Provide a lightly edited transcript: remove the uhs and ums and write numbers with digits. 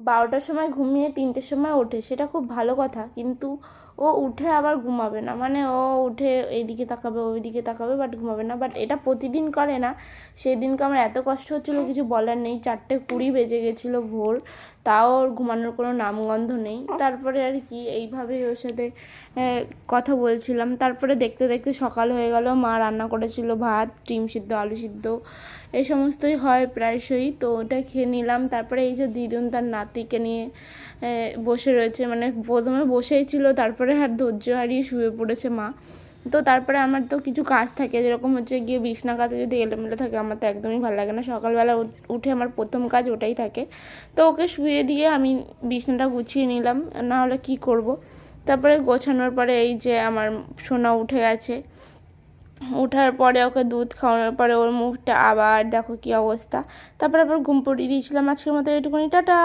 12টার সময় ঘুমিয়ে 3টের সময় ওঠে, সেটা খুব ভালো কথা, কিন্তু ও উঠে আবার ঘুমাবে না, মানে ও উঠে এইদিকে তাকাবে ওইদিকে তাকাবে, বাট ঘুমাবে না। বাট এটা প্রতিদিন করে না। সেদিনকে আমার এত কষ্ট হচ্ছিলো কিছু বলার নেই, 4:20 বেজে গেছিলো ভোর, তাও ওর ঘুমানোর কোনো নামগন্ধ নেই। তারপরে আর কি এইভাবেই ওর সাথে কথা বলছিলাম। তারপরে দেখতে দেখতে সকাল হয়ে গেল। মা রান্না করেছিল ভাত, ডিম সিদ্ধ, আলু সিদ্ধ, এই সমস্তই হয় প্রায়শই, তো ওটা খেয়ে নিলাম। তারপরে এই যে দিদুন তার নাতিকে নিয়ে বসে রয়েছে, মানে প্রথমে বসেই ছিল, তারপরে আর ধৈর্য হারিয়ে শুয়ে পড়েছে মা। তো তারপরে আমার তো কিছু কাজ থাকে, যেরকম হচ্ছে গিয়ে বিছনা কাঁথা যদি এলোমেলো থাকে আমার তো একদমই ভালো লাগে না। সকালবেলা উঠে আমার প্রথম কাজ ওটাই থাকে। তো ওকে শুয়ে দিয়ে আমি বিছনাটা গুছিয়ে নিলাম, না হলে কী করব। তারপরে গোছানোর পরে এই যে আমার সোনা উঠে গেছে, ওঠার পরে ওকে দুধ খাওয়ানোর পরে ওর মুখটা আবার দেখো কী অবস্থা। তারপরে আবার ঘুম পড়িয়ে দিয়েছিলাম। আজকের মতো এটুকুনি, টাটা।